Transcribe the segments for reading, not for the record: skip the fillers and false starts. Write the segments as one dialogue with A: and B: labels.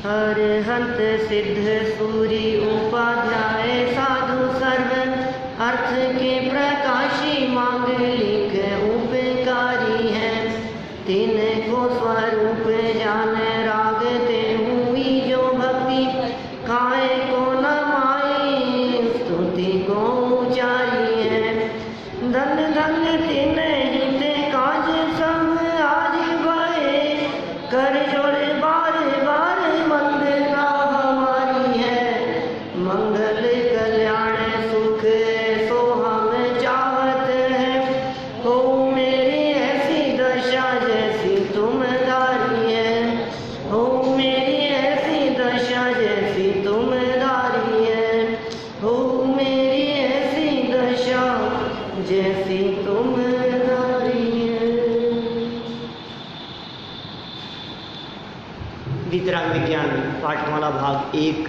A: अरहंत सिद्ध सूरी उपाध्याय साधु सर्व अर्थ के प्रकाशी मांगलिक उपकारी है। तीन को स्वरूप जान रागते हुई जो भक्ति खाए को न माई स्तुति को उचारी है। धन धन तीन हित काज सब आज भये कर जोड़े बार बार वंदना हमारी है। मंगल कल्याण सुख सो हम चाहत है। हो मेरी ऐसी दशा जैसी तुम धारी है। हो मेरी ऐसी दशा जैसी तुम धारी है। हो मेरी ऐसी दशा जैसी तुम धारी है। वितराग विज्ञान पाठमाला भाग 1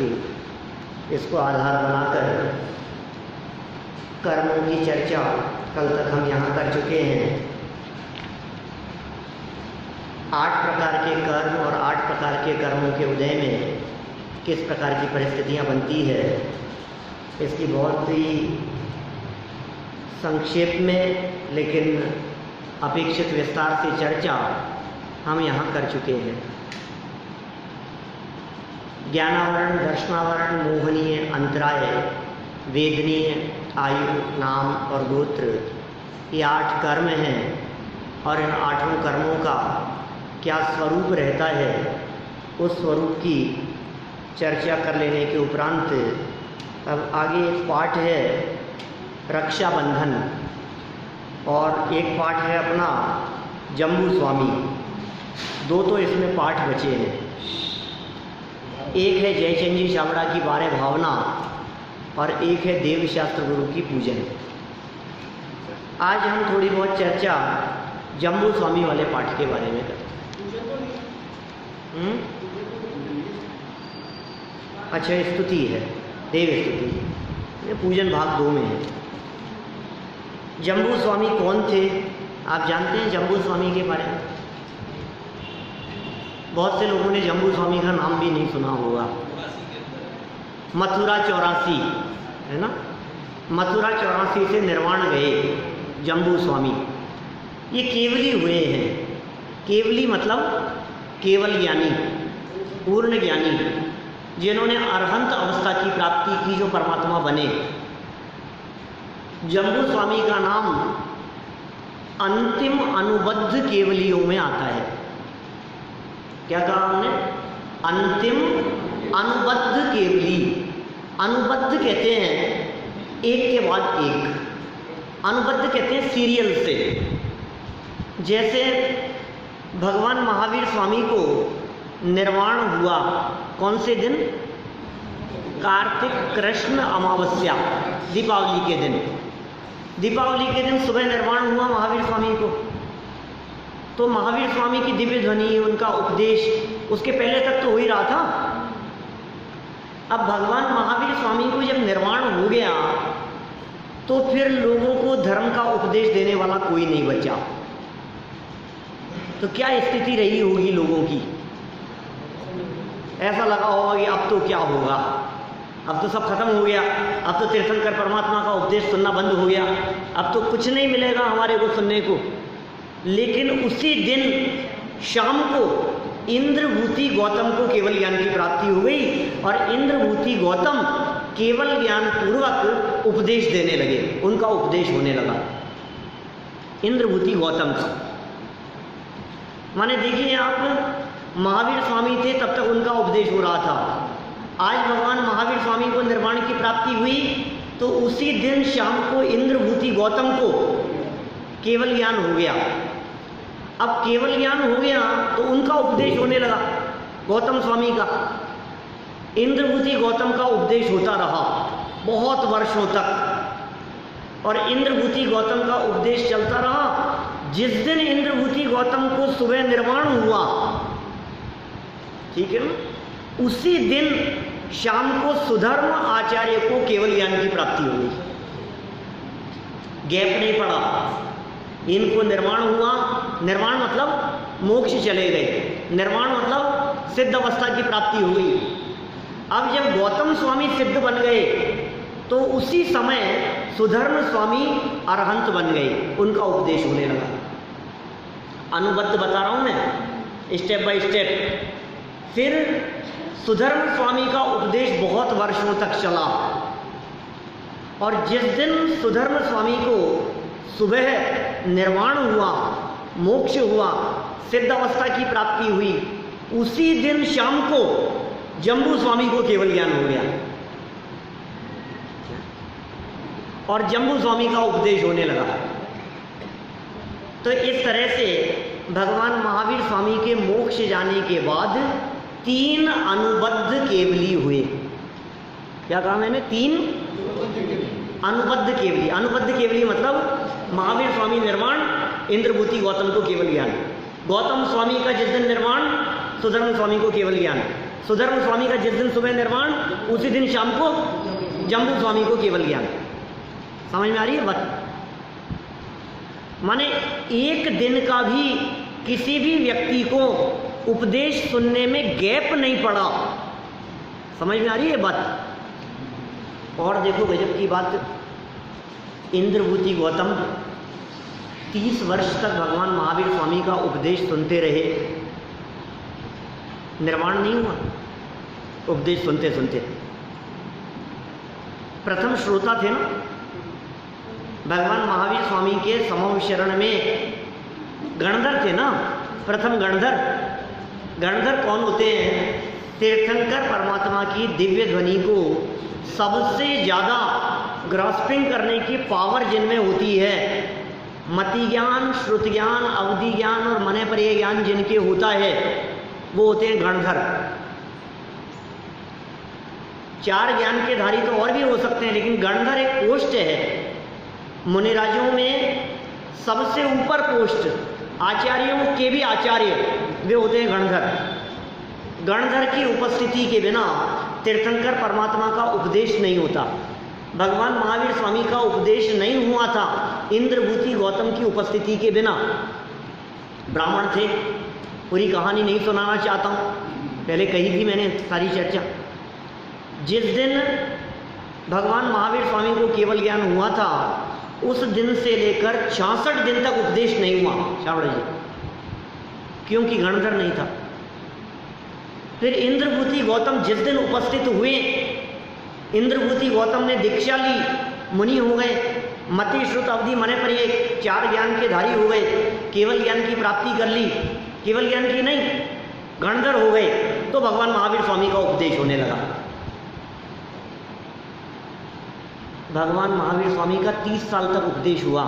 A: इसको आधार बनाकर कर्मों की चर्चा कल तक हम यहाँ कर चुके हैं। 8 प्रकार के कर्म और 8 प्रकार के कर्मों के उदय में किस प्रकार की परिस्थितियाँ बनती है इसकी बहुत ही संक्षेप में लेकिन अपेक्षित विस्तार से चर्चा हम यहाँ कर चुके हैं। ज्ञानावरण, दर्शनावरण, मोहनीय, अंतराय, वेदनीय, आयु, नाम और गोत्र, ये 8 कर्म हैं और इन 8 कर्मों का क्या स्वरूप रहता है उस स्वरूप की चर्चा कर लेने के उपरांत अब आगे एक पाठ है रक्षाबंधन और एक पाठ है अपना जम्बू स्वामी। 2 तो इसमें पाठ बचे हैं। एक है जयचंद जी छाबड़ा की 12 भावना और एक है देवशास्त्र गुरु की पूजन। आज हम थोड़ी बहुत चर्चा जम्बू स्वामी वाले पाठ के बारे में करते हैं। अच्छा, स्तुति है, देव स्तुति, ये पूजन भाग 2 में है। जम्बू स्वामी कौन थे आप जानते हैं? जम्बू स्वामी के बारे में बहुत से लोगों ने जम्बू स्वामी का नाम भी नहीं सुना होगा। मथुरा 84 है ना, मथुरा 84 से निर्वाण गए जम्बू स्वामी। ये केवली हुए हैं। केवली मतलब केवल ज्ञानी, पूर्ण ज्ञानी, जिन्होंने अरहंत अवस्था की प्राप्ति की, जो परमात्मा बने। जम्बू स्वामी का नाम अंतिम अनुबद्ध केवलियों में आता है। क्या कहा हमने? अंतिम अनुबद्ध केवली। अनुबद्ध कहते हैं एक के बाद एक, अनुबद्ध कहते हैं सीरियल से। जैसे भगवान महावीर स्वामी को निर्वाण हुआ कौन से दिन? कार्तिक कृष्ण अमावस्या, दीपावली के दिन। दीपावली के दिन सुबह निर्वाण हुआ महावीर स्वामी को। तो महावीर स्वामी की दिव्य ध्वनि, उनका उपदेश उसके पहले तक तो हो ही रहा था। अब भगवान महावीर स्वामी को जब निर्वाण हो गया तो फिर लोगों को धर्म का उपदेश देने वाला कोई नहीं बचा। तो क्या स्थिति रही होगी लोगों की? ऐसा लगा होगा कि अब तो क्या होगा, अब तो सब खत्म हो गया, अब तो तीर्थंकर परमात्मा का उपदेश सुनना बंद हो गया, अब तो कुछ नहीं मिलेगा हमारे को सुनने को। लेकिन उसी दिन शाम को इंद्रभूति गौतम को केवल ज्ञान की प्राप्ति हो गई और इंद्रभूति गौतम केवल ज्ञान पूर्वक उपदेश देने लगे। उनका उपदेश होने लगा इंद्रभूति गौतम का। माने देखिए आप, महावीर स्वामी थे तब तक उनका उपदेश हो रहा था। आज भगवान महावीर स्वामी को निर्वाण की प्राप्ति हुई तो उसी दिन शाम को इंद्रभूति गौतम को केवल ज्ञान हो गया। अब केवल ज्ञान हो गया तो उनका उपदेश होने लगा गौतम स्वामी का। इंद्रभूति गौतम का उपदेश होता रहा बहुत वर्षों तक और इंद्रभूति गौतम का उपदेश चलता रहा। जिस दिन इंद्रभूति गौतम को सुबह निर्वाण हुआ, ठीक है ना, उसी दिन शाम को सुधर्म आचार्य को केवल ज्ञान की प्राप्ति हो गई। गैप नहीं पड़ा, इनको निर्वाण हुआ। निर्वाण मतलब मोक्ष चले गए, निर्वाण मतलब सिद्ध अवस्था की प्राप्ति हो गई। अब जब गौतम स्वामी सिद्ध बन गए तो उसी समय सुधर्म स्वामी अरहंत बन गए, उनका उपदेश होने लगा। अनुबद्ध बता रहा हूं मैं, स्टेप बाय स्टेप। फिर सुधर्म स्वामी का उपदेश बहुत वर्षों तक चला, और जिस दिन सुधर्म स्वामी को सुबह निर्वाण हुआ, मोक्ष हुआ, सिद्ध अवस्था की प्राप्ति हुई, उसी दिन शाम को जम्बू स्वामी को केवल ज्ञान हो गया और जम्बू स्वामी का उपदेश होने लगा। तो इस तरह से भगवान महावीर स्वामी के मोक्ष जाने के बाद 3 अनुबद्ध केवली हुए। क्या कहा मैंने? 3 अनुबद्ध केवली। अनुबद्ध केवली मतलब महावीर स्वामी निर्वाण, इंद्रभूति गौतम को केवल ज्ञान, गौतम स्वामी का जिस दिन निर्वाण, सुधर्म स्वामी को केवल ज्ञान, सुधर्म स्वामी का जिस दिन सुबह निर्वाण, उसी दिन शाम को जम्बू स्वामी को केवल ज्ञान। समझ में आ रही है बात? माने एक दिन का भी किसी भी व्यक्ति को उपदेश सुनने में गैप नहीं पड़ा। समझ में आ रही है बात? और देखो गजब की बात, इंद्रभूति गौतम 30 वर्ष तक भगवान महावीर स्वामी का उपदेश सुनते रहे, निर्वाण नहीं हुआ, उपदेश सुनते सुनते। प्रथम श्रोता थे ना भगवान महावीर स्वामी के समूह शरण में, गणधर थे ना, प्रथम गणधर। गणधर कौन होते हैं? तीर्थंकर परमात्मा की दिव्य ध्वनि को सबसे ज़्यादा ग्रास्पिंग करने की पावर जिनमें होती है, मति ज्ञान, श्रुत ज्ञान, अवधि ज्ञान और मने पर्य ज्ञान जिनके होता है, वो होते हैं गणधर। 4 ज्ञान के धारी तो और भी हो सकते हैं, लेकिन गणधर एक पोस्ट है मुनिराजों में, सबसे ऊपर पोस्ट, आचार्यों के भी आचार्य वे होते हैं गणधर। गणधर की उपस्थिति के बिना तीर्थंकर परमात्मा का उपदेश नहीं होता। भगवान महावीर स्वामी का उपदेश नहीं हुआ था इंद्रभूति गौतम की उपस्थिति के बिना। ब्राह्मण थे, पूरी कहानी नहीं सुनाना चाहता हूँ, पहले कही थी मैंने सारी चर्चा। जिस दिन भगवान महावीर स्वामी को केवल ज्ञान हुआ था, उस दिन से लेकर 66 दिन तक उपदेश नहीं हुआ श्रावण जी, क्योंकि गणधर नहीं था। फिर इंद्रभूति गौतम जिस दिन उपस्थित हुए, इंद्रभूति गौतम ने दीक्षा ली, मुनि हो गए, मति श्रुत अवधि मने पर ये 4 ज्ञान के धारी हो गए, केवल ज्ञान की प्राप्ति कर ली, केवल ज्ञान की नहीं, गणधर हो गए, तो भगवान महावीर स्वामी का उपदेश होने लगा। भगवान महावीर स्वामी का 30 साल तक उपदेश हुआ।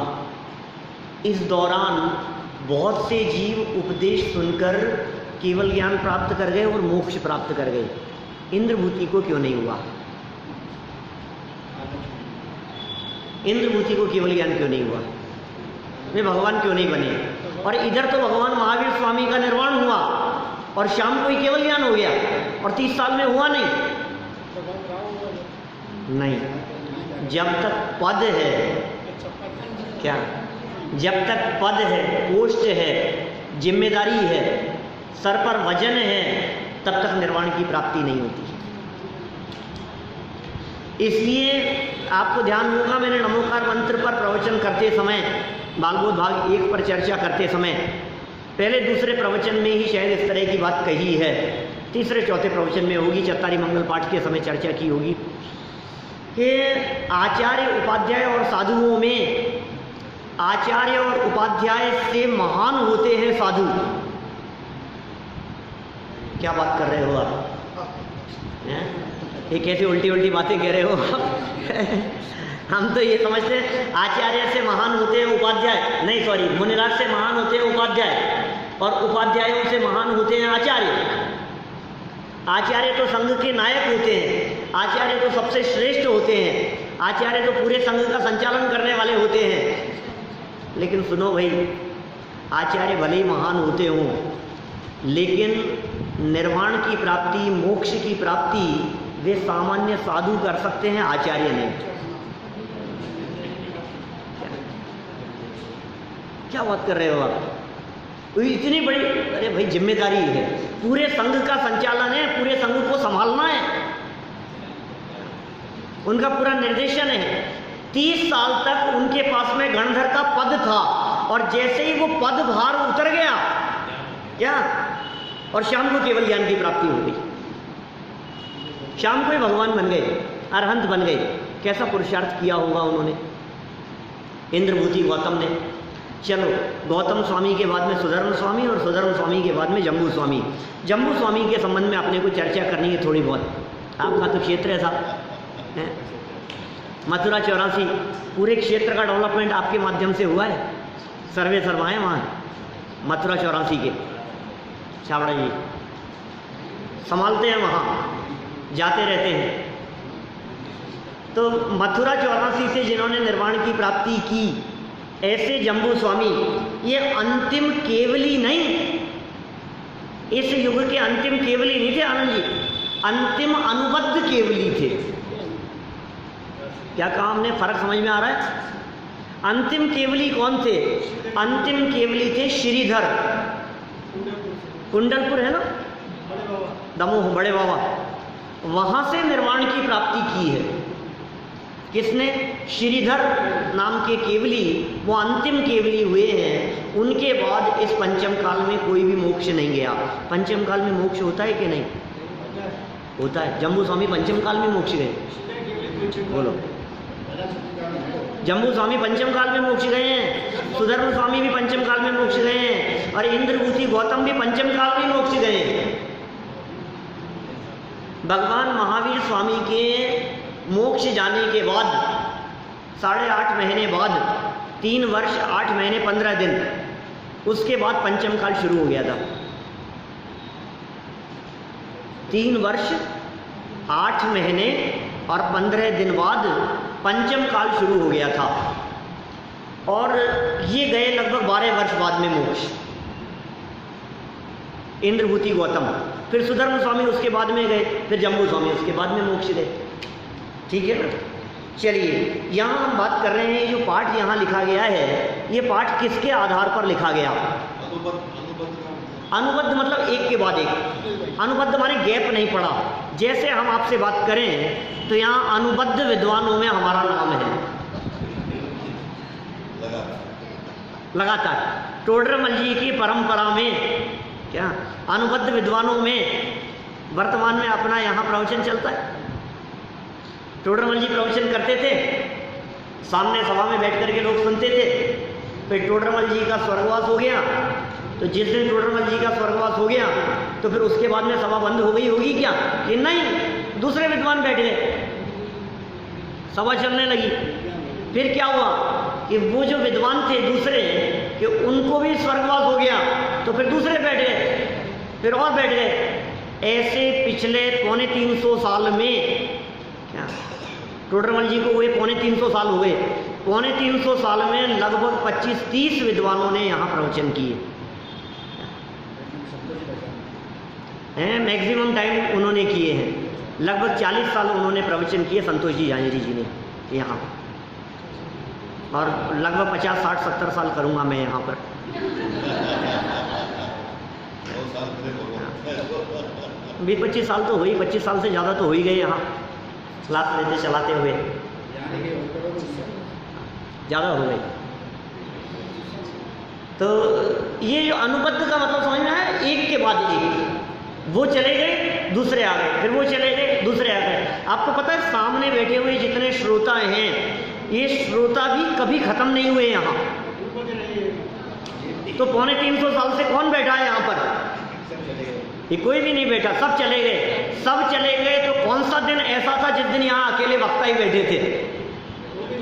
A: इस दौरान बहुत से जीव उपदेश सुनकर केवल ज्ञान प्राप्त कर गए और मोक्ष प्राप्त कर गए। इंद्रभूति को क्यों नहीं हुआ? इंद्रभूति को केवल ज्ञान क्यों नहीं हुआ? वे भगवान क्यों नहीं बने? और इधर तो भगवान महावीर स्वामी का निर्वाण हुआ और शाम को ही केवल ज्ञान हो गया, और 30 साल में हुआ नहीं। नहीं, जब तक पद है, क्या जब तक पद है, पोस्ट है, जिम्मेदारी है, सर पर वजन है, तब तक निर्वाण की प्राप्ति नहीं होती। इसलिए आपको ध्यान होगा, मैंने नमोकार मंत्र पर प्रवचन करते समय, भागवत भाग 1 पर चर्चा करते समय, पहले दूसरे प्रवचन में ही शायद इस तरह की बात कही है, तीसरे चौथे प्रवचन में होगी, चत्तारी मंगल पाठ के समय चर्चा की होगी कि आचार्य उपाध्याय और साधुओं में आचार्य और उपाध्याय से महान होते हैं साधु। क्या बात कर रहे हो आप? ये कैसी उल्टी उल्टी बातें कह रहे हो आप? हम तो ये समझते हैं आचार्य से महान होते हैं उपाध्याय, नहीं सॉरी, मुनिराज से महान होते हैं उपाध्याय और उपाध्यायों से महान होते हैं आचार्य। आचार्य तो संघ के नायक होते हैं, आचार्य तो सबसे श्रेष्ठ होते हैं, आचार्य तो पूरे संघ का संचालन करने वाले होते हैं। लेकिन सुनो भाई, आचार्य भले ही महान होते हों, लेकिन निर्वाण की प्राप्ति, मोक्ष की प्राप्ति वे सामान्य साधु कर सकते हैं, आचार्य नहीं। क्या बात कर रहे हो आप? इतनी बड़ी, अरे भाई जिम्मेदारी है, पूरे संघ का संचालन है, पूरे संघ को संभालना है, उनका पूरा निर्देशन है। 30 साल तक उनके पास में गणधर का पद था, और जैसे ही वो पद भार उतर गया क्या, और शाम को केवल ज्ञान की प्राप्ति हो गई, शाम को ही भगवान बन गए, अरहंत बन गए। कैसा पुरुषार्थ किया होगा उन्होंने, इंद्रभूति गौतम ने। चलो, गौतम स्वामी के बाद में सुधर्म स्वामी, और सुधर्म स्वामी के बाद में जम्बू स्वामी। जम्बू स्वामी के संबंध में अपने को चर्चा करनी है थोड़ी बहुत, आपका तो क्षेत्र है साहब, मथुरा 84 पूरे क्षेत्र का डेवलपमेंट आपके माध्यम से हुआ है, सर्वे सर्वाएँ वहाँ मथुरा 84 के छावड़ा जी संभालते हैं, वहाँ जाते रहते हैं। तो मथुरा 84 से जिन्होंने निर्वाण की प्राप्ति की, ऐसे जम्बू स्वामी ये अंतिम केवली नहीं, इस युग के अंतिम केवली नहीं थे आनंद जी, अंतिम अनुबद्ध केवली थे। क्या कहा हमने, फर्क समझ में आ रहा है? अंतिम केवली कौन थे? अंतिम केवली थे श्रीधर, कुंडलपुर है ना, दमोह बड़े बाबा, वहां से निर्वाण की प्राप्ति की है। किसने? श्रीधर नाम के केवली, वो अंतिम केवली हुए हैं। उनके बाद इस पंचम काल में कोई भी मोक्ष नहीं गया। पंचम काल में मोक्ष होता है कि नहीं होता है? जम्बू स्वामी पंचम काल में मोक्ष गए, बोलो। जम्बू स्वामी पंचम काल में मोक्ष गए हैं, सुधर्म स्वामी भी पंचम काल में मोक्ष गए हैं, और इंद्रभूति गौतम भी पंचम काल में मोक्ष गए हैं। भगवान महावीर स्वामी के मोक्ष जाने के बाद 8.5 महीने बाद, 3 वर्ष 8 महीने 15 दिन, उसके बाद पंचम काल शुरू हो गया था। 3 वर्ष 8 महीने और 15 दिन बाद पंचम काल शुरू हो गया था, और ये गए लगभग 12 वर्ष बाद में मोक्ष, इंद्रभूति गौतम। फिर सुधर्म स्वामी उसके बाद में गए, फिर जम्बू स्वामी उसके बाद में मोक्ष गए। ठीक है ना? चलिए, यहाँ हम बात कर रहे हैं, जो पाठ यहाँ लिखा गया है, ये पाठ किसके आधार पर लिखा गया? अनुबद्ध मतलब एक के बाद एक, अनुबद्ध माने गैप नहीं पड़ा। जैसे हम आपसे बात करें तो यहाँ अनुबद्ध विद्वानों में हमारा नाम है लगातार। टोडरमल जी की परंपरा में क्या अनुबद्ध विद्वानों में वर्तमान में अपना यहाँ प्रवचन चलता है। टोडरमल जी प्रवचन करते थे, सामने सभा में बैठ कर के लोग सुनते थे। फिर टोडरमल जी का स्वर्गवास हो गया, तो जिस दिन टोडरमल जी का स्वर्गवास हो गया तो फिर उसके बाद में सभा बंद हो गई होगी क्या? कि नहीं, दूसरे विद्वान बैठ गए, सभा चलने लगी। फिर क्या हुआ कि वो जो विद्वान थे दूसरे, कि उनको भी स्वर्गवास हो गया, तो फिर दूसरे बैठ गए, फिर और बैठ गए। ऐसे पिछले 350 साल में, क्या टोडरमल जी को हुए 350 साल हो गए, 350 साल में लगभग 25-30 विद्वानों ने यहाँ प्रवचन किए हैं। मैक्सिमम टाइम उन्होंने किए हैं, लगभग 40 साल उन्होंने प्रवचन किए, संतोष जी जानेरी जी ने यहाँ, और लगभग 50, 60, 70 साल करूँगा मैं यहाँ पर। 20-25 साल तो हुई, 25 साल से ज़्यादा तो हो ही गए यहाँ क्लास लेते चलाते हुए, ज़्यादा हो गए। तो ये जो अनुबद्ध का मतलब समझ में आया, एक के बाद एक, वो चले गए दूसरे आ गए, फिर वो चले गए दूसरे आ गए। आपको पता है सामने बैठे हुए जितने श्रोता हैं, ये श्रोता भी कभी खत्म नहीं हुए यहाँ। तो 350 साल से कौन बैठा है यहाँ पर? ये कोई भी नहीं बैठा, सब चले गए। सब चले गए तो कौन सा दिन ऐसा था जिस दिन यहाँ अकेले वक्ता ही बैठे थे?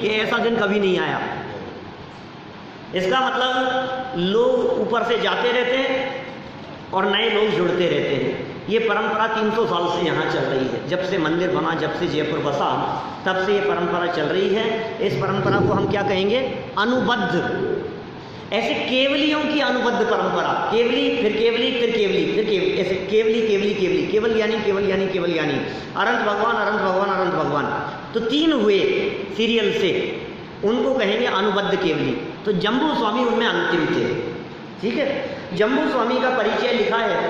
A: ये ऐसा दिन कभी नहीं आया। इसका मतलब लोग ऊपर से जाते रहते हैं और नए लोग जुड़ते रहते हैं। ये परंपरा 300 साल से यहाँ चल रही है। जब से मंदिर बना, जब से जयपुर बसा, तब से ये परंपरा चल रही है। इस परंपरा को हम क्या कहेंगे? अनुबद्ध। ऐसे केवलियों की अनुबद्ध परंपरा, केवली फिर केवली फिर केवली फिर केवली, ऐसे केवली केवली केवली, केवल ज्ञानी केवल ज्ञानी केवल ज्ञानी, अनंत भगवान अनंत भगवान अनंत भगवान। तो 3 हुए सीरियल से, उनको कहेंगे अनुबद्ध केवली। तो जम्बू स्वामी उनमें अंतिम थे। ठीक है। जम्बू स्वामी का परिचय लिखा है,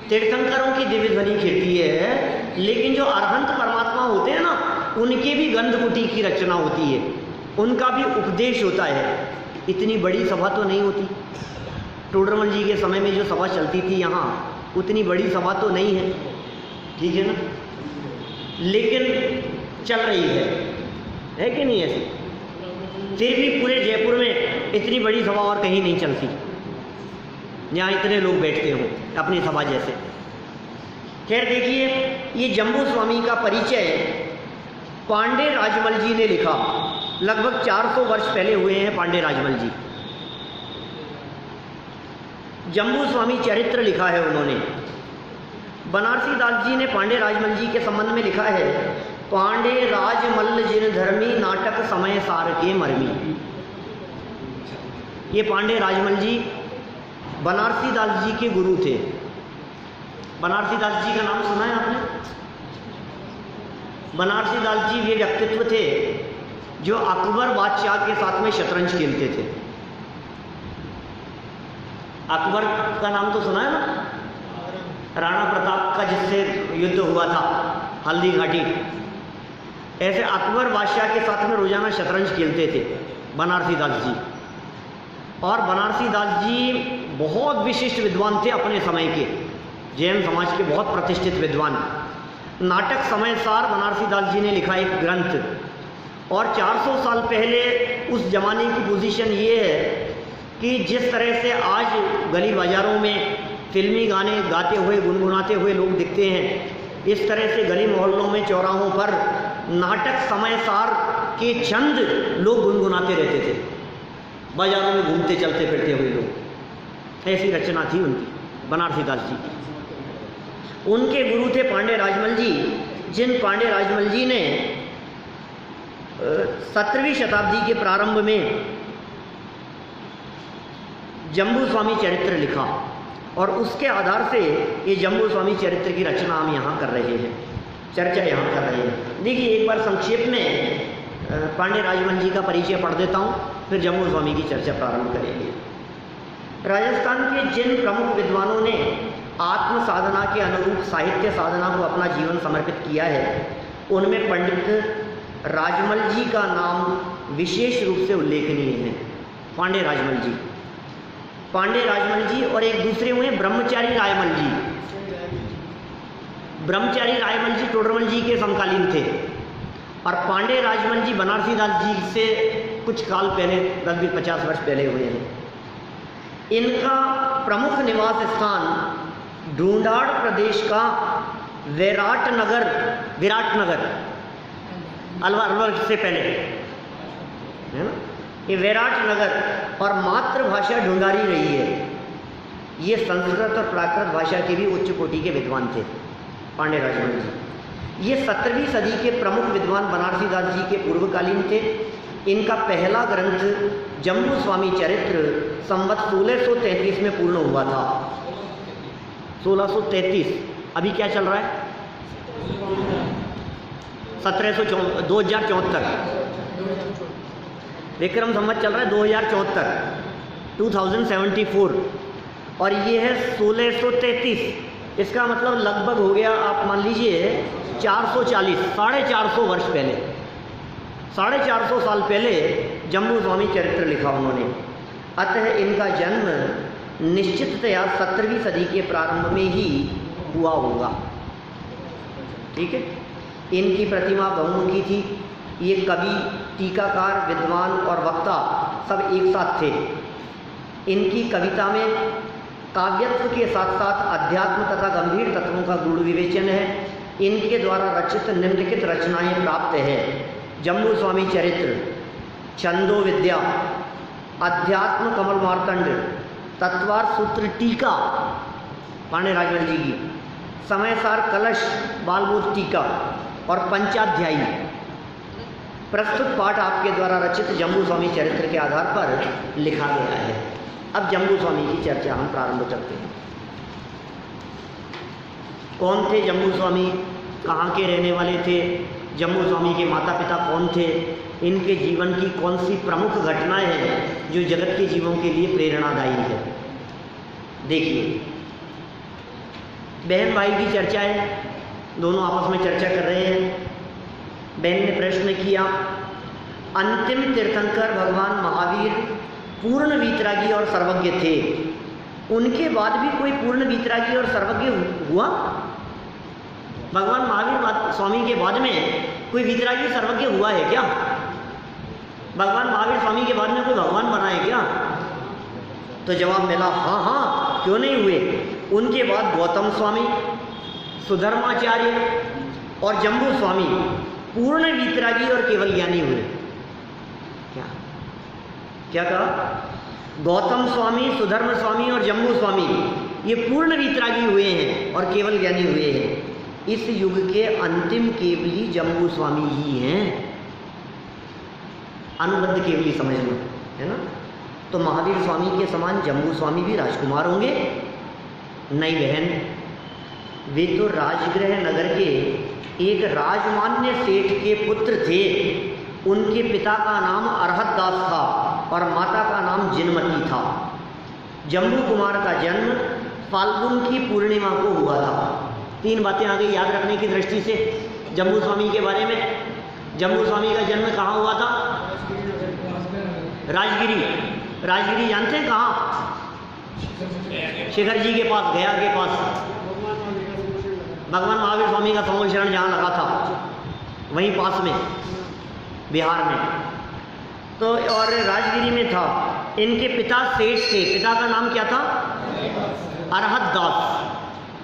A: तीर्थंकरों की दिव्य ध्वनि खिड़ती है, लेकिन जो अरहंत परमात्मा होते हैं ना, उनके भी गंधकुटी की रचना होती है, उनका भी उपदेश होता है। इतनी बड़ी सभा तो नहीं होती, टोडरमल जी के समय में जो सभा चलती थी यहाँ, उतनी बड़ी सभा तो नहीं है, ठीक है ना, लेकिन चल रही है कि नहीं ऐसी? फिर भी पूरे जयपुर में इतनी बड़ी सभा और कहीं नहीं चलती जहाँ इतने लोग बैठते हों अपनी सभा जैसे। खैर देखिए, ये जम्बू स्वामी का परिचय पांडे राजमल जी ने लिखा, लगभग 400 वर्ष पहले हुए हैं पांडे राजमल जी। जम्बू स्वामी चरित्र लिखा है उन्होंने। बनारसी दास जी ने पांडे राजमल जी के संबंध में लिखा है, पांडे राजमल जिन धर्मी नाटक समय सार के मर्मी। ये पांडे राजमल जी बनारसी दास जी के गुरु थे। बनारसी दास जी का नाम सुना है आपने? बनारसी दास जी ये व्यक्तित्व थे जो अकबर बादशाह के साथ में शतरंज खेलते थे। अकबर का नाम तो सुना है ना, राणा प्रताप का जिससे युद्ध हुआ था हल्दी घाटी, ऐसे अकबर बादशाह के साथ में रोजाना शतरंज खेलते थे बनारसी दास जी। और बनारसी दास जी बहुत विशिष्ट विद्वान थे अपने समय के, जैन समाज के बहुत प्रतिष्ठित विद्वान। नाटक समय सार बनारसी दास जी ने लिखा एक ग्रंथ, और 400 साल पहले उस जमाने की पोजीशन ये है कि जिस तरह से आज गली बाज़ारों में फिल्मी गाने गाते हुए गुनगुनाते हुए लोग दिखते हैं, इस तरह से गली मोहल्लों में चौराहों पर नाटक समय सार के छंद लोग गुनगुनाते रहते थे, बाज़ारों में घूमते चलते फिरते हुए लोग। ऐसी रचना थी उनकी, बनारसी दास जी की। उनके गुरु थे पांडे राजमल जी, जिन पांडे राजमल जी ने 17वीं शताब्दी के प्रारंभ में जम्बू स्वामी चरित्र लिखा, और उसके आधार से ये जम्बू स्वामी चरित्र की रचना हम यहाँ कर रहे हैं, चर्चा यहाँ कर रहे हैं। देखिए एक बार संक्षेप में पांडे राजमल जी का परिचय पढ़ देता हूँ, फिर जम्बू स्वामी की चर्चा प्रारंभ करेंगे। राजस्थान के जिन प्रमुख विद्वानों ने आत्म साधना के अनुरूप साहित्य साधना को अपना जीवन समर्पित किया है, उनमें पंडित राजमल जी का नाम विशेष रूप से उल्लेखनीय है। पांडे राजमल जी, पांडे राजमल जी, और एक दूसरे हुए ब्रह्मचारी रायमल जी। ब्रह्मचारी रायमल जी टोडरमल जी के समकालीन थे, और पांडे राजमल जी बनारसी दास जी से कुछ काल पहले, 10-50 वर्ष पहले हुए हैं। इनका प्रमुख निवास स्थान ढूंढाड़ प्रदेश का विराटनगर अलवर से पहले है ना, ये विराटनगर, और मातृभाषा ढूंढारी रही है। ये संस्कृत और प्राकृत भाषा के भी उच्च कोटि के विद्वान थे पांडे राजमल जी। ये 17वीं सदी के प्रमुख विद्वान बनारसी दास जी के पूर्वकालीन थे। इनका पहला ग्रंथ जम्बू स्वामी चरित्र संवत 1633 में पूर्ण हुआ था। 1633, अभी क्या चल रहा है? 2074 विक्रम संवत चल रहा है 2074, 2074, और ये है 1633। इसका मतलब लगभग हो गया, आप मान लीजिए 440, 450 वर्ष पहले, 450 साल पहले जम्बू स्वामी चरित्र लिखा उन्होंने। अतः इनका जन्म निश्चिततया 17वीं सदी के प्रारंभ में ही हुआ होगा, ठीक है। इनकी प्रतिमा बहुमुखी थी। ये कवि, टीकाकार, विद्वान और वक्ता सब एक साथ थे। इनकी कविता में काव्यत्व के साथ साथ अध्यात्म तथा गंभीर तत्वों का गूढ़ विवेचन है। इनके द्वारा रचित निम्नलिखित रचनाएं प्राप्त है: जम्बू स्वामी चरित्र, छंदो विद्या, अध्यात्म कमल मार्तंड, तत्वार सूत्र टीका पांडे राजमल जी की, समय सार कलश बालबोध टीका, और पंचाध्यायी। प्रस्तुत पाठ आपके द्वारा रचित जम्बू स्वामी चरित्र के आधार पर लिखा गया है। अब जम्बू स्वामी की चर्चा हम प्रारंभ करते हैं। कौन थे जम्बू स्वामी? कहाँ के रहने वाले थे? जम्बू स्वामी के माता पिता कौन थे, इनके जीवन की कौन सी प्रमुख घटनाएं हैं जो जगत के जीवों के लिए प्रेरणादायी है। देखिए, बहन भाई की चर्चा है, दोनों आपस में चर्चा कर रहे हैं। बहन ने प्रश्न किया, अंतिम तीर्थंकर भगवान महावीर पूर्ण वीतरागी और सर्वज्ञ थे, उनके बाद भी कोई पूर्ण वीतरागी और सर्वज्ञ हुआ? भगवान महावीर स्वामी के बाद में कोई वीतरागी सर्वज्ञ हुआ है क्या? भगवान महावीर स्वामी के बाद में कोई भगवान बना है क्या? तो जवाब मिला, हाँ हाँ, क्यों नहीं हुए। उनके बाद गौतम स्वामी, सुधर्माचार्य और जम्बू स्वामी पूर्ण वीतरागी और केवल ज्ञानी हुए। क्या कहा? गौतम स्वामी, सुधर्म स्वामी और जम्बू स्वामी ये पूर्ण वीतरागी हुए हैं और केवल ज्ञानी हुए हैं। इस युग के अंतिम केवली जम्बू स्वामी ही हैं। अनुबद्ध केवली समझ लो, है ना। तो महावीर स्वामी के समान जम्बू स्वामी भी राजकुमार होंगे? नहीं बहन, वे तो राजगृह नगर के एक राजमान्य सेठ के पुत्र थे। उनके पिता का नाम अरहत दास था और माता का नाम जिनमती था। जम्बू कुमार का जन्म फाल्गुन की पूर्णिमा को हुआ था। 3 बातें आ गई याद रखने की दृष्टि से जम्बू स्वामी के बारे में। जम्बू स्वामी का जन्म कहाँ हुआ था? राजगिरी। राजगिरी जानते हैं कहाँ? शिखर जी के पास, गया के पास। भगवान महावीर स्वामी का समूल शरण जहाँ लगा था वहीं पास में, बिहार में। तो और राजगिरी में था। इनके पिता सेठ थे। पिता का नाम क्या था? अरहत दास।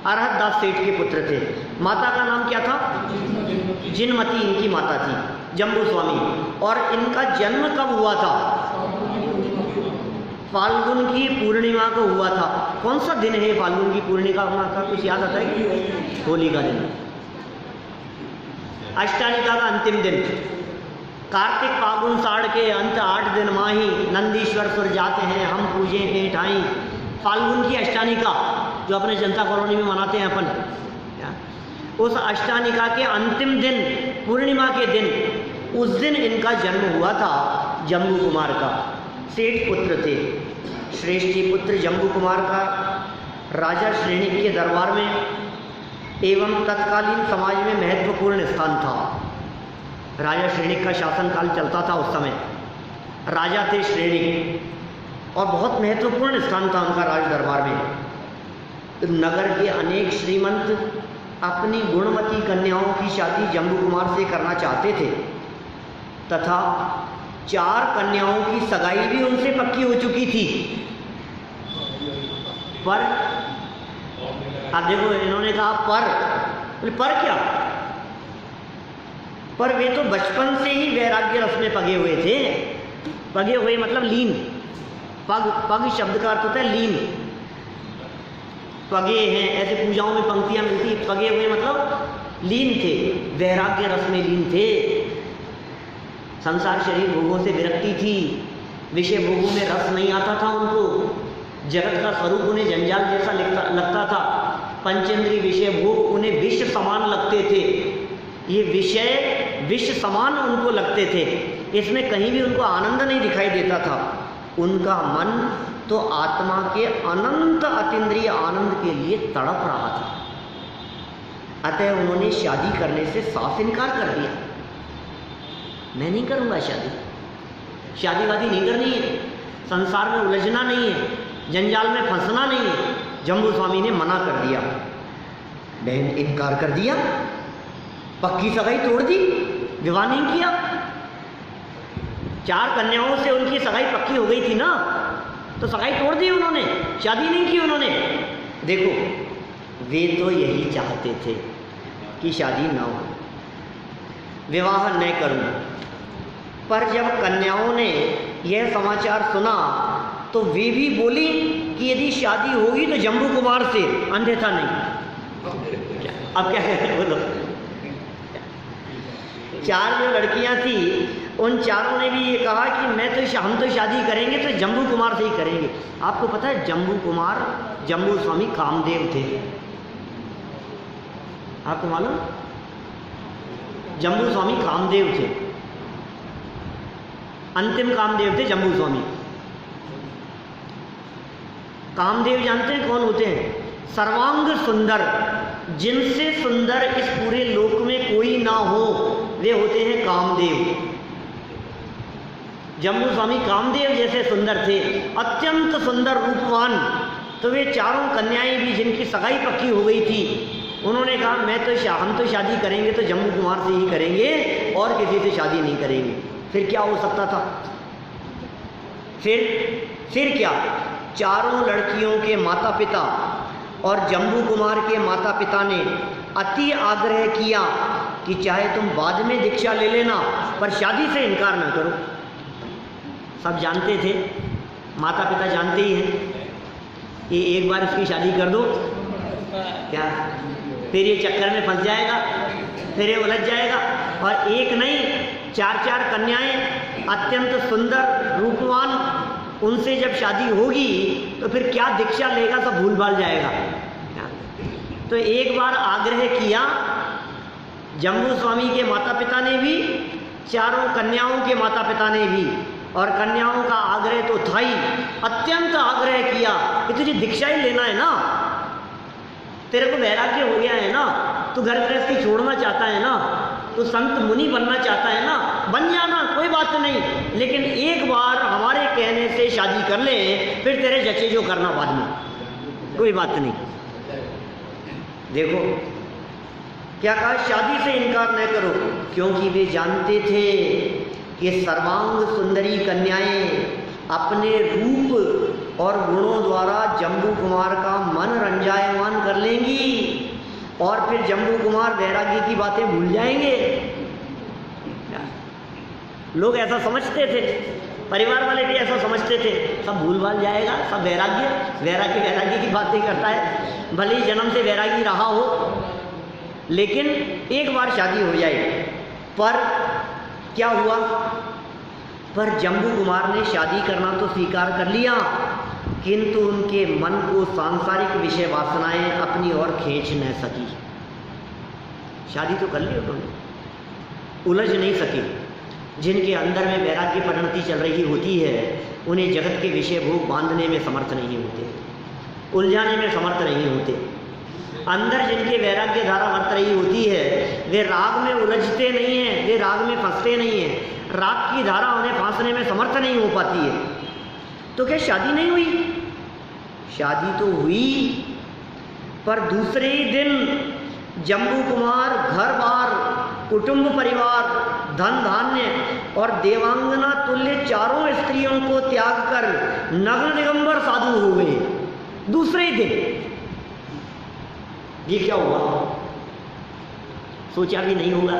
A: अरहत दास सेठ के पुत्र थे। माता का नाम क्या था? जिनमती इनकी माता थी, जम्बू स्वामी। और इनका जन्म कब हुआ था? फाल्गुन की पूर्णिमा को हुआ था। कौन सा दिन है फाल्गुन की पूर्णिमा का? कुछ याद आता है? होली का दिन, अष्टानिका का अंतिम दिन। कार्तिक फागुन साढ़ के अंत 8 दिन माही, नंदीश्वर सुर जाते हैं हम पूजे के ठाई। फाल्गुन की अष्टानिका जो अपने जनता कॉलोनी में मनाते हैं अपन, उस अष्टानिका के अंतिम दिन, पूर्णिमा के दिन, उस दिन इनका जन्म हुआ था जम्बू कुमार का। सेठ पुत्र थे। श्रेष्ठी पुत्र जम्बू कुमार का राजा श्रेणिक के दरबार में एवं तत्कालीन समाज में महत्वपूर्ण स्थान था। राजा श्रेणिक का शासनकाल चलता था उस समय। राजा थे श्रेणिक और बहुत महत्वपूर्ण स्थान था उनका राज दरबार में। नगर के अनेक श्रीमंत अपनी गुणवती कन्याओं की शादी जम्बू कुमार से करना चाहते थे तथा 4 कन्याओं की सगाई भी उनसे पक्की हो चुकी थी। पर अब देखो, इन्होंने कहा पर क्या? पर वे तो बचपन से ही वैराग्य रस में पगे हुए थे। पगे हुए मतलब लीन। पग शब्द का अर्थ होता है लीन। पगे हैं, ऐसे पूजाओं में पंक्तियां मिलती। पगे हुए मतलब लीन थे, वैराग्य रस में लीन थे। संसार शरीर भोगों से विरक्ति थी। विषय भोगों में रस नहीं आता था उनको। जगत का स्वरूप उन्हें जंजाल जैसा लगता था। पंचेंद्रीय विषय भोग उन्हें विष समान लगते थे। ये विषय विष समान उनको लगते थे। इसमें कहीं भी उनको आनंद नहीं दिखाई देता था। उनका मन तो आत्मा के अनंत अतीन्द्रिय आनंद के लिए तड़प रहा था। अतः उन्होंने शादी करने से साफ इनकार कर दिया। मैं नहीं करूँगा शादी, शादी वादी नहीं करनी है, संसार में उलझना नहीं है, जंजाल में फंसना नहीं है। जम्बू स्वामी ने मना कर दिया। बहन इनकार कर दिया, पक्की सगाई तोड़ दी, विवाह नहीं किया। 4 कन्याओं से उनकी सगाई पक्की हो गई थी ना, तो सगाई तोड़ दी उन्होंने, शादी नहीं की उन्होंने। देखो, वे तो यही चाहते थे कि शादी ना हो, विवाह न करूं। पर जब कन्याओं ने यह समाचार सुना तो वे भी बोली कि यदि शादी होगी तो जम्बू कुमार से, अन्यथा नहीं। अब क्या है बोलो। 4 जो लड़कियां थी उन चारों ने भी ये कहा कि हम तो शादी करेंगे तो जम्बू कुमार से ही करेंगे। आपको पता है जम्बू कुमार, जम्बू स्वामी कामदेव थे, आपको मालूम? जम्बू स्वामी कामदेव थे, अंतिम कामदेव थे जम्बू स्वामी। कामदेव जानते हैं कौन होते हैं? सर्वांग सुंदर, जिनसे सुंदर इस पूरे लोक में कोई ना हो, वे होते हैं कामदेव। जम्बू स्वामी कामदेव जैसे सुंदर थे, अत्यंत सुंदर रूपवान। तो वे चारों कन्याएं भी जिनकी सगाई पक्की हो गई थी, उन्होंने कहा हम तो शादी करेंगे तो जम्बू कुमार से ही करेंगे और किसी से शादी नहीं करेंगे। फिर क्या हो सकता था? फिर क्या? चारों लड़कियों के माता पिता और जम्बू कुमार के माता पिता ने अति आग्रह किया कि चाहे तुम बाद में दीक्षा ले लेना, पर शादी से इनकार न करो। सब जानते थे, माता पिता जानते ही हैं कि एक बार इसकी शादी कर दो क्या, फिर ये चक्कर में फंस जाएगा, फिर ये उलझ जाएगा। और एक नहीं, चार कन्याएं अत्यंत सुंदर रूपवान, उनसे जब शादी होगी तो फिर क्या दीक्षा लेगा, सब भूल भाल जाएगा। तो एक बार आग्रह किया जम्बू स्वामी के माता पिता ने भी, चारों कन्याओं के माता पिता ने भी, और कन्याओं का आग्रह तो था ही, अत्यंत आग्रह किया कि तुझे दीक्षा ही लेना है ना, तेरे को वैराग्य हो गया है ना, तू घर गृहस्थी छोड़ना चाहता है ना, तो संत मुनि बनना चाहता है ना, बन जाना, कोई बात नहीं, लेकिन एक बार हमारे कहने से शादी कर ले, फिर तेरे जचे जो करना बाद में, कोई बात नहीं। देखो क्या कहा, शादी से इनकार न करो, क्योंकि वे जानते थे कि सर्वांग सुंदरी कन्याएं अपने रूप और गुणों द्वारा जम्बू कुमार का मन रंजायमान कर लेंगी और फिर जम्बू कुमार वैराग्य की बातें भूल जाएंगे। लोग ऐसा समझते थे, परिवार वाले भी ऐसा समझते थे, सब भूल भाल जाएगा, सब वैराग्य की बातें करता है, भले ही जन्म से वैरागी रहा हो, लेकिन एक बार शादी हो जाए। पर क्या हुआ? पर जम्बू कुमार ने शादी करना तो स्वीकार कर लिया, किंतु उनके मन को सांसारिक विषय वासनाएं अपनी ओर खींच न सकी। शादी तो कर ली उन्होंने, उलझ नहीं सके। जिनके अंदर में वैराग्य परिणति चल रही होती है, उन्हें जगत के विषय भोग बांधने में समर्थ नहीं होते, उलझाने में समर्थ नहीं होते। अंदर जिनके वैराग्य धारा वर्त रही होती है, वे राग में उलझते नहीं हैं, वे राग में फंसते नहीं हैं, राग की धारा उन्हें फांसने में समर्थ नहीं हो पाती है। तो क्या शादी नहीं हुई? शादी तो हुई, पर दूसरे ही दिन जम्बू कुमार घर बार, कुटुंब परिवार, धन धान्य और देवांगना तुल्य चारों स्त्रियों को त्याग कर नग्न दिगंबर साधु हो गए दूसरे ही दिन। ये क्या हुआ? सोचा भी नहीं होगा।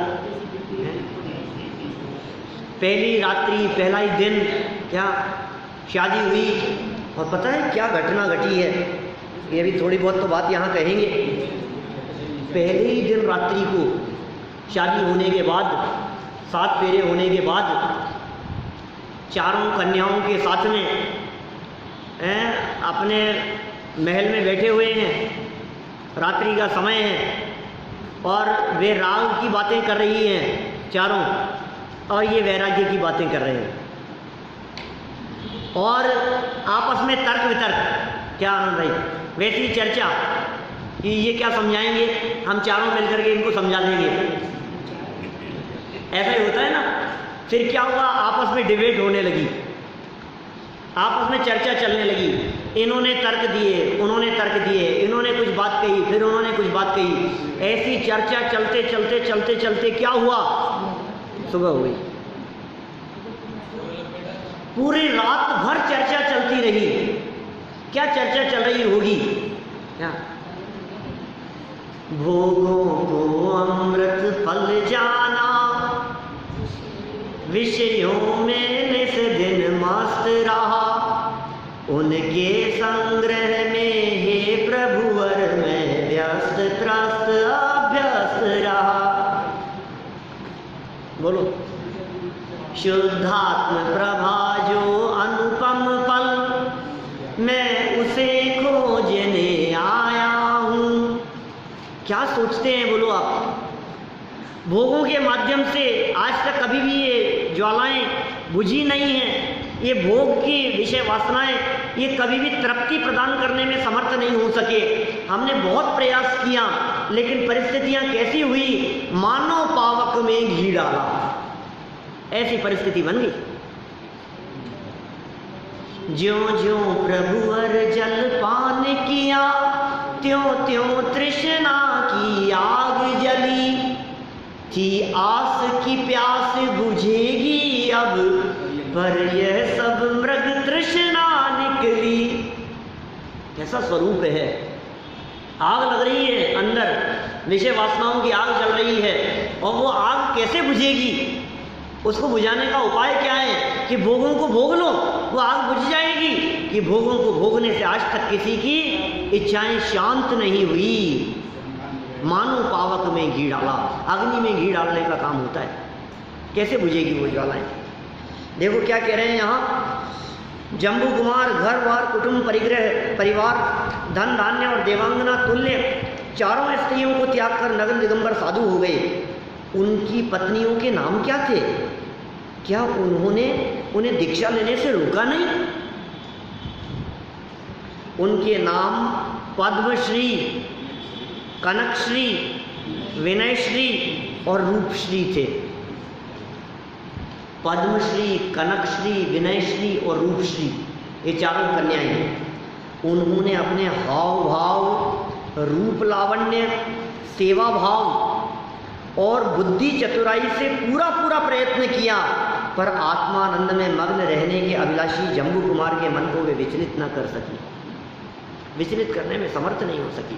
A: पहली रात्रि, पहला ही दिन क्या शादी हुई, और पता है क्या घटना घटी है, ये भी थोड़ी बहुत तो बात यहाँ कहेंगे। पहले ही दिन रात्रि को शादी होने के बाद, 7 फेरे होने के बाद, चारों कन्याओं के साथ में अपने महल में बैठे हुए हैं, रात्रि का समय है, और वे राग की बातें कर रही हैं चारों, और ये वैराग्य की बातें कर रहे हैं, और आपस में तर्क वितर्क। क्या आनंद भाई, वैसी चर्चा कि ये क्या समझाएंगे, हम चारों मिलकर के इनको समझा देंगे, ऐसा ही होता है ना। फिर क्या हुआ, आपस में डिबेट होने लगी, आपस में चर्चा चलने लगी। इन्होंने तर्क दिए, उन्होंने तर्क दिए, इन्होंने कुछ बात कही, फिर उन्होंने कुछ बात कही। ऐसी चर्चा चलते चलते चलते चलते क्या हुआ, सुबह हो गई। पूरी रात भर चर्चा चलती रही। क्या चर्चा चल रही होगी? क्या? भोगों को अमृत फल जाना, विषयों में निस दिन मस्त रहा, उनके संग्रह में हे प्रभुवर में व्यस्त त्रस्त अभ्यस्त रहा। बोलो, शुद्धात्म प्रभा जो अनुपम फल, मैं उसे खोजने आया हूँ। क्या सोचते हैं बोलो आप? भोगों के माध्यम से आज तक कभी भी ये ज्वालाएं बुझी नहीं हैं। ये भोग की विषय वासनाएं ये कभी भी तृप्ति प्रदान करने में समर्थ नहीं हो सके। हमने बहुत प्रयास किया, लेकिन परिस्थितियां कैसी हुई, मानव पावक में घी डाला, ऐसी परिस्थिति बन गई। ज्यों ज्यों प्रभुवर जल पान किया, त्यों त्यों तृष्णा की आग जली, थी आस की प्यास बुझेगी अब, पर यह सब मृग तृष्णा निकली। कैसा स्वरूप है, आग लग रही है अंदर, विषय वासनाओं की आग जल रही है, और वो आग कैसे बुझेगी, उसको बुझाने का उपाय क्या है कि भोगों को भोग लो, वो आग बुझ जाएगी। कि भोगों को भोगने से आज तक किसी की इच्छाएं शांत नहीं हुई। मानो पावक में घी डाला, अग्नि में घी डालने का काम होता है, कैसे बुझेगी वो ज्वालाएं। देखो क्या कह रहे हैं यहाँ, जम्बू कुमार घर बार कुटुंब परिवार धन धान्य और देवांगना तुल्य चारों स्त्रियों को त्याग कर नगर दिगंबर साधु हो गए। उनकी पत्नियों के नाम क्या थे? क्या उन्होंने उन्हें दीक्षा लेने से रोका नहीं? उनके नाम पद्मश्री, कनकश्री, विनयश्री और रूपश्री थे। पद्मश्री, कनकश्री, विनयश्री और रूपश्री, ये चारों कन्याएं हैं। उन्होंने अपने हाव भाव, रूप लावण्य, सेवा भाव और बुद्धि चतुराई से पूरा प्रयत्न किया, पर आत्मानंद में मग्न रहने के अभिलाषी जम्बू कुमार के मन को वे विचलित न कर सकी, विचलित करने में समर्थ नहीं हो सकी।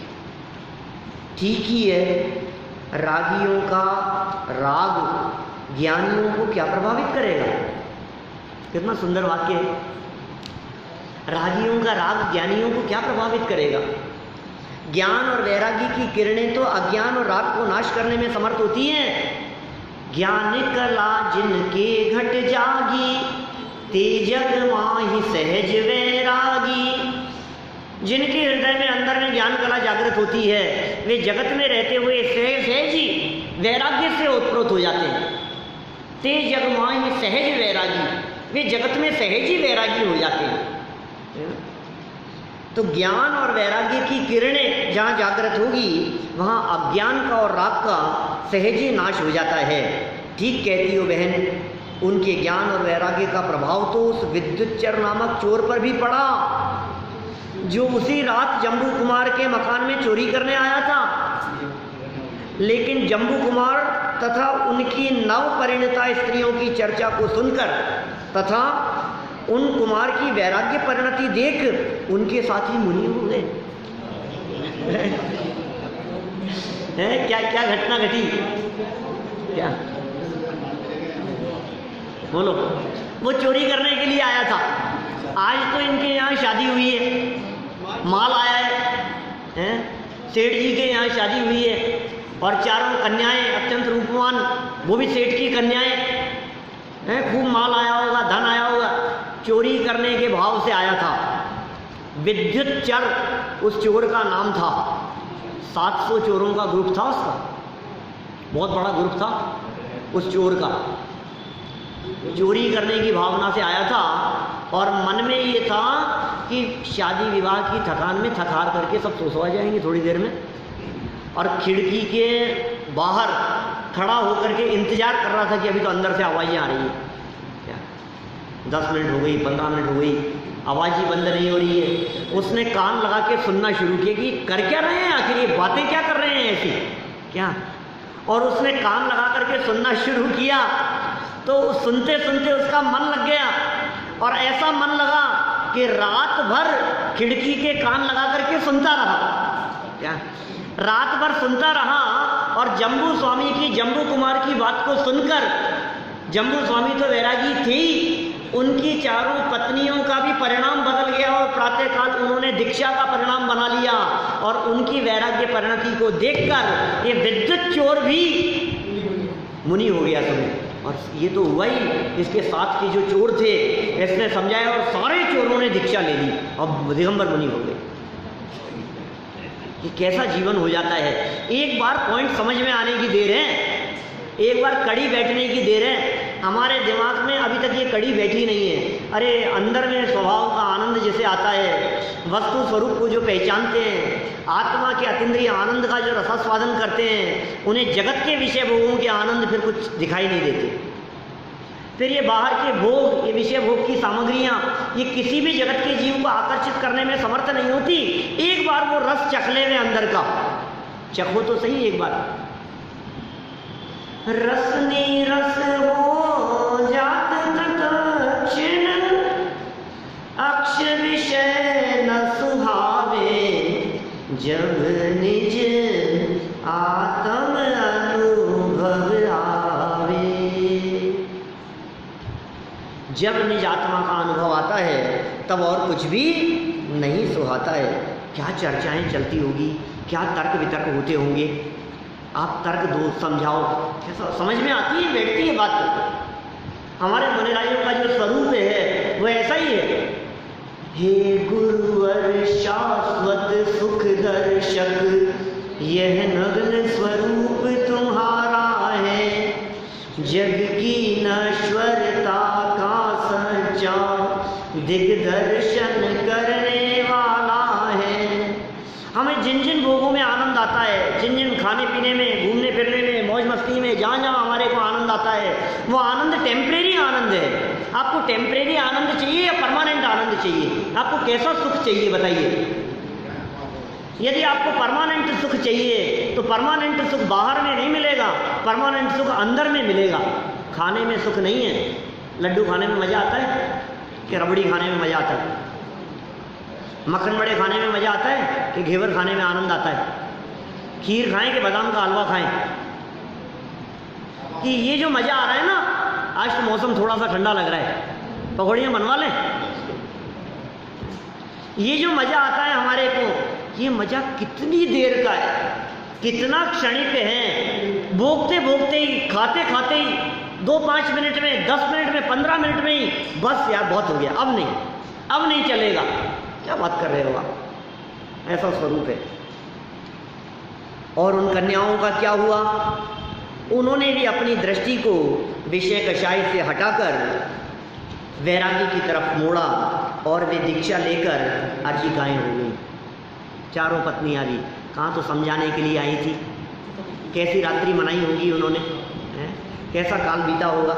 A: ठीक ही है, रागियों का राग ज्ञानियों को क्या प्रभावित करेगा? कितना सुंदर वाक्य है। रागियों का राग ज्ञानियों को क्या प्रभावित करेगा? ज्ञान और वैरागी की किरणें तो अज्ञान और राग को नाश करने में समर्थ होती हैं। ज्ञान कला जिनके घट जागी, तेजग माहि सहज वैरागी। जिनके हृदय में अंदर में ज्ञान कला जागृत होती है, वे जगत में रहते हुए सहज ही वैराग्य से उत्प्रोत हो जाते हैं। तेजग माहि सहज वैरागी, वे जगत में सहज ही वैरागी हो जाते हैं। तो ज्ञान और वैराग्य की किरणें जहाँ जागृत होगी, वहाँ अज्ञान का और राग का सहज ही नाश हो जाता है। ठीक कहती हो बहन, उनके ज्ञान और वैराग्य का प्रभाव तो उस विद्युतचर नामक चोर पर भी पड़ा, जो उसी रात जम्बू कुमार के मकान में चोरी करने आया था। लेकिन जम्बू कुमार तथा उनकी नव परिणता स्त्रियों की चर्चा को सुनकर तथा उन कुमार की वैराग्य परिणति देख उनके साथी मुनि हो गए। क्या क्या घटना घटी, क्या बोलो? वो चोरी करने के लिए आया था। आज तो इनके यहाँ शादी हुई है, माल आया है, सेठ जी के यहाँ शादी हुई है, और चारों कन्याएं अत्यंत रूपवान, वो भी सेठ की कन्याएं हैं। खूब माल आया होगा, धन आया होगा, चोरी करने के भाव से आया था। विद्युतचर उस चोर का नाम था। 700 चोरों का ग्रुप था उसका, बहुत बड़ा ग्रुप था उस चोर का। चोरी करने की भावना से आया था, और मन में ये था कि शादी विवाह की थकान में थकार करके सब सो जाएंगे थोड़ी देर में, और खिड़की के बाहर खड़ा होकर के इंतजार कर रहा था कि अभी तो अंदर से आवाज़ें आ रही है। क्या 10 मिनट हो गई, 15 मिनट हो गई, आवाज़ ही बंद नहीं हो रही है। उसने कान लगा के सुनना शुरू किया कि कर क्या रहे हैं, आखिर ये बातें क्या कर रहे हैं ऐसी क्या। और उसने कान लगा करके सुनना शुरू किया, तो सुनते सुनते उसका मन लग गया, और ऐसा मन लगा कि रात भर खिड़की के कान लगा करके सुनता रहा। क्या रात भर सुनता रहा, और जम्बू स्वामी की, जम्बू कुमार की बात को सुनकर, जम्बू स्वामी तो वैरागी थी, उनकी चारों पत्नियों का भी परिणाम बदल गया, और प्रातःकाल उन्होंने दीक्षा का परिणाम बना लिया। और उनकी वैराग्य परिणति को देखकर ये विद्युत चोर भी मुनि हो गया समय। और ये तो हुआ ही, इसके साथ के जो चोर थे इसने समझाया, और सारे चोरों ने दीक्षा ले ली, अब दिगंबर मुनि हो गए। कि कैसा जीवन हो जाता है। एक बार पॉइंट समझ में आने की देर है एक बार कड़ी बैठने की देर है, हमारे दिमाग में अभी तक ये कड़ी बैठी नहीं है। अरे अंदर में स्वभाव का आनंद जैसे आता है, वस्तु स्वरूप को जो पहचानते हैं, आत्मा के अतीन्द्रिय आनंद का जो रसास्वादन करते हैं, उन्हें जगत के विषय भोगों के आनंद फिर कुछ दिखाई नहीं देते। फिर ये बाहर के भोग, ये विषय भोग की सामग्रियाँ, ये किसी भी जगत के जीव को आकर्षित करने में समर्थ नहीं होती। एक बार वो रस चख ले में अंदर का, चखो तो सही एक बार। रसनी रस हो जात तत्क्षण, अक्ष विषय न सुहावे, जब निज आत्म अनुभव आवे। जब निज आत्मा का अनुभव आता है तब और कुछ भी नहीं सुहाता है। क्या चर्चाएं चलती होगी, क्या तर्क वितर्क होते होंगे, आप तर्क दो, समझाओ, कैसा समझ में आती है, बैठती है बात। हमारे मुनिराजों का जो स्वरूप है वो ऐसा ही है। हे गुरुवर शाश्वत सुख दर्शक, यह नग्न स्वरूप तुम्हारा है, जग की नश्वरता का सच्चा दिग्दर्शन करने वाला है। हमें जिन जिन भोगों में आनंद आता है, जिन जिन खाने पीने में, घूमने फिरने में, मौज मस्ती में, जहाँ जहाँ हमारे को आनंद आता है, वो आनंद टेम्परेरी आनंद है। आपको टेम्परेरी आनंद चाहिए या परमानेंट आनंद चाहिए? आपको कैसा सुख चाहिए बताइए? यदि आपको परमानेंट सुख चाहिए तो परमानेंट सुख बाहर में नहीं मिलेगा, परमानेंट सुख अंदर में मिलेगा। खाने में सुख नहीं है। लड्डू खाने में मज़ा आता है कि रबड़ी खाने में मज़ा आता है? मक्खन बड़े खाने में मज़ा आता है कि घेवर खाने में आनंद आता है? खीर खाएं कि बादाम का हलवा खाएं? कि ये जो मज़ा आ रहा है ना, आज तो मौसम थोड़ा सा ठंडा लग रहा है, पकौड़ियाँ बनवा लें। ये जो मज़ा आता है हमारे को, ये मज़ा कितनी देर का है, कितना क्षणिक है। भोगते भोगते ही, खाते खाते ही, 2-5 मिनट में, 10 मिनट में, 15 मिनट में ही बस यार बहुत हो गया, अब नहीं चलेगा। क्या बात कर रहे हो आप? ऐसा स्वरूप है। और उन कन्याओं का क्या हुआ? उन्होंने भी अपनी दृष्टि को विषय कषाय से हटाकर वैरागी की तरफ मोड़ा और वे दीक्षा लेकर अर्चिकाएँ हो गई। चारों पत्नियाँ भी कहाँ तो समझाने के लिए आई थी। कैसी रात्रि मनाई होगी उन्होंने, कैसा काल बीता होगा।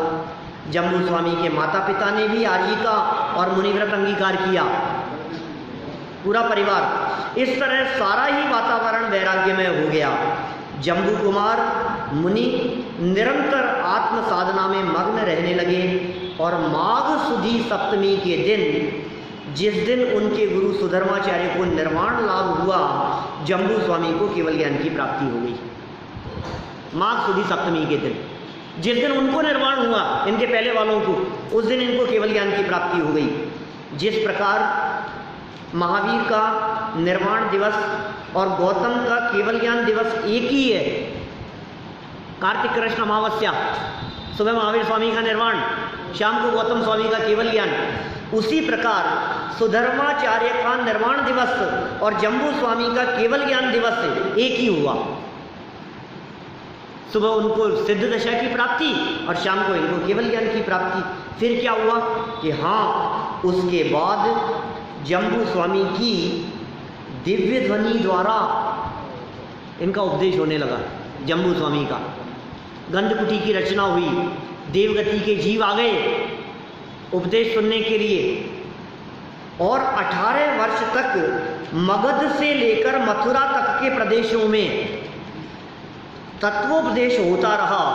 A: जम्बू स्वामी के माता पिता ने भी आजीविका और मुनिव्रत अंगीकार किया, पूरा परिवार। इस तरह सारा ही वातावरण वैराग्यमय हो गया। जम्बू कुमार मुनि निरंतर आत्म साधना में मग्न रहने लगे और माघ सुधी सप्तमी के दिन, जिस दिन उनके गुरु सुधर्माचार्य को निर्वाण लाभ हुआ, जम्बू स्वामी को केवल ज्ञान की प्राप्ति हो गई। माघ सुधी सप्तमी के दिन, जिस दिन उनको निर्वाण हुआ, इनके पहले वालों को, उस दिन इनको केवल ज्ञान की प्राप्ति हो गई। जिस प्रकार महावीर का निर्वाण दिवस और गौतम का केवल ज्ञान दिवस एक ही है, कार्तिक कृष्ण अमावस्या, सुबह महावीर स्वामी का निर्वाण, शाम को गौतम स्वामी का केवल ज्ञान, उसी प्रकार सुधर्माचार्य का निर्वाण दिवस और जम्बू स्वामी का केवल ज्ञान दिवस एक ही हुआ। सुबह उनको सिद्ध दशा की प्राप्ति और शाम को इनको केवल ज्ञान की प्राप्ति। फिर क्या हुआ कि हाँ, उसके बाद जम्बू स्वामी की दिव्य ध्वनि द्वारा इनका उपदेश होने लगा। जम्बू स्वामी का गंधकुटी की रचना हुई, देवगति के जीव आ गए उपदेश सुनने के लिए, और 18 वर्ष तक मगध से लेकर मथुरा तक के प्रदेशों में तत्वोपदेश होता रहा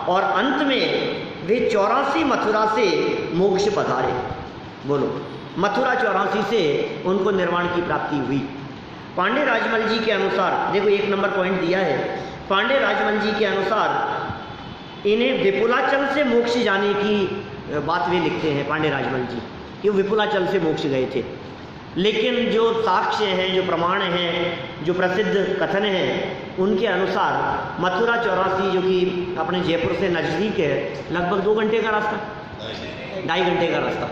A: और अंत में वे 84 मथुरा से मोक्ष पधारे। बोलो, मथुरा 84 से उनको निर्वाण की प्राप्ति हुई। पांडे राजमल जी के अनुसार, देखो 1 नंबर पॉइंट दिया है, पांडे राजमल जी के अनुसार इन्हें विपुलाचल से मोक्ष जाने की बात वे लिखते हैं। पांडे राजमल जी कि वो विपुलाचल से मोक्ष गए थे, लेकिन जो साक्ष्य हैं, जो प्रमाण हैं, जो प्रसिद्ध कथन हैं, उनके अनुसार मथुरा 84 जो कि अपने जयपुर से नज़दीक है, लगभग 2 घंटे का रास्ता, 2.5 घंटे का रास्ता,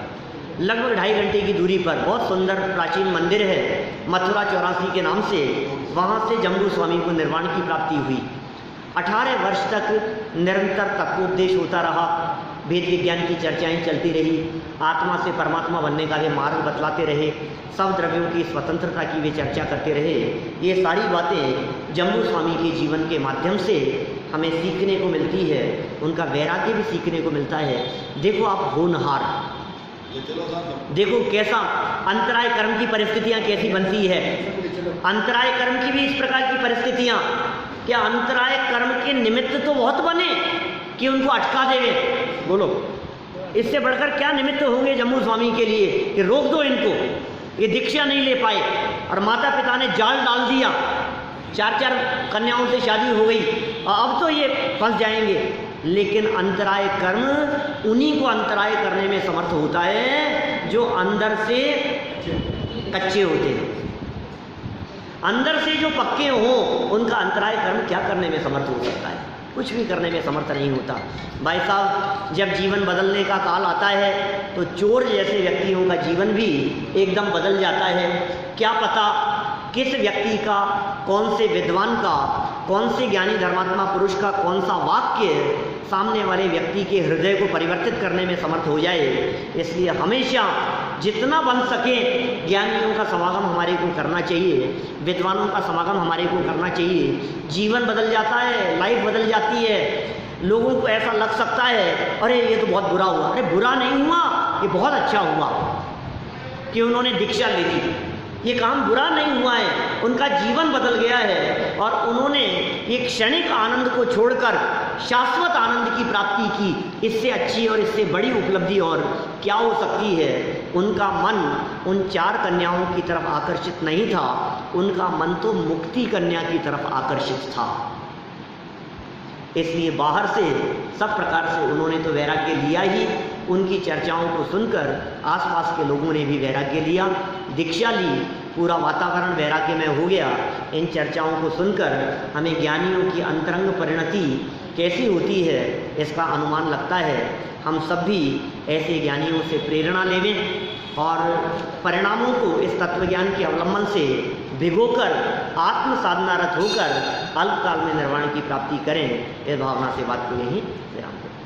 A: लगभग 2.5 घंटे की दूरी पर बहुत सुंदर प्राचीन मंदिर है मथुरा 84 के नाम से। वहाँ से जम्बू स्वामी को निर्वाण की प्राप्ति हुई। 18 वर्ष तक निरंतर तत्वोपदेश होता रहा, वेद विज्ञान की चर्चाएं चलती रही, आत्मा से परमात्मा बनने का वे मार्ग बतलाते रहे, सब द्रव्यों की स्वतंत्रता की वे चर्चा करते रहे। ये सारी बातें जम्बू स्वामी के जीवन के माध्यम से हमें सीखने को मिलती है, उनका वैराग्य भी सीखने को मिलता है। देखो आप होनहार, देखो कैसा अंतराय कर्म की परिस्थितियां कैसी बनती है। अंतराय कर्म की भी इस प्रकार की परिस्थितियां, क्या अंतराय कर्म के निमित्त तो बहुत बने कि उनको अटका देवे, बोलो इससे बढ़कर क्या निमित्त होंगे जम्मू स्वामी के लिए कि रोक दो इनको, ये दीक्षा नहीं ले पाए और माता पिता ने जाल डाल दिया, 4-4 कन्याओं से शादी हो गई और अब तो ये फंस जाएंगे। लेकिन अंतराय कर्म उन्हीं को अंतराय करने में समर्थ होता है जो अंदर से कच्चे होते हैं। अंदर से जो पक्के हों उनका अंतराय कर्म क्या करने में समर्थ हो सकता है? कुछ भी करने में समर्थ नहीं होता। भाई साहब, जब जीवन बदलने का काल आता है तो चोर जैसे व्यक्तियों का जीवन भी एकदम बदल जाता है। क्या पता किस व्यक्ति का, कौन से विद्वान का, कौन से ज्ञानी धर्मात्मा पुरुष का कौन सा वाक्य सामने वाले व्यक्ति के हृदय को परिवर्तित करने में समर्थ हो जाए। इसलिए हमेशा जितना बन सके ज्ञानियों का समागम हमारे को करना चाहिए, विद्वानों का समागम हमारे को करना चाहिए। जीवन बदल जाता है, लाइफ बदल जाती है। लोगों को ऐसा लग सकता है अरे ये तो बहुत बुरा हुआ, अरे बुरा नहीं हुआ, ये बहुत अच्छा हुआ कि उन्होंने दीक्षा ले ली। ये काम बुरा नहीं हुआ है, उनका जीवन बदल गया है और उन्होंने एक क्षणिक आनंद को छोड़कर शाश्वत आनंद की प्राप्ति की। इससे अच्छी और इससे बड़ी उपलब्धि और क्या हो सकती है? उनका मन उन 4 कन्याओं की तरफ आकर्षित नहीं था, उनका मन तो मुक्ति कन्या की तरफ आकर्षित था। इसलिए बाहर से सब प्रकार से उन्होंने तो वैराग्य लिया ही, उनकी चर्चाओं को सुनकर आसपास के लोगों ने भी वैराग्य लिया, दीक्षा ली, पूरा वातावरण वैराग्य में हो गया। इन चर्चाओं को सुनकर हमें ज्ञानियों की अंतरंग परिणति कैसी होती है इसका अनुमान लगता है। हम सब भी ऐसे ज्ञानियों से प्रेरणा लेवें और परिणामों को इस तत्वज्ञान के अवलंबन से भिगोकर आत्म साधनारत होकर अल्पकाल में निर्वाण की प्राप्ति करें। इस भावना से बात को यहीं विराम करें।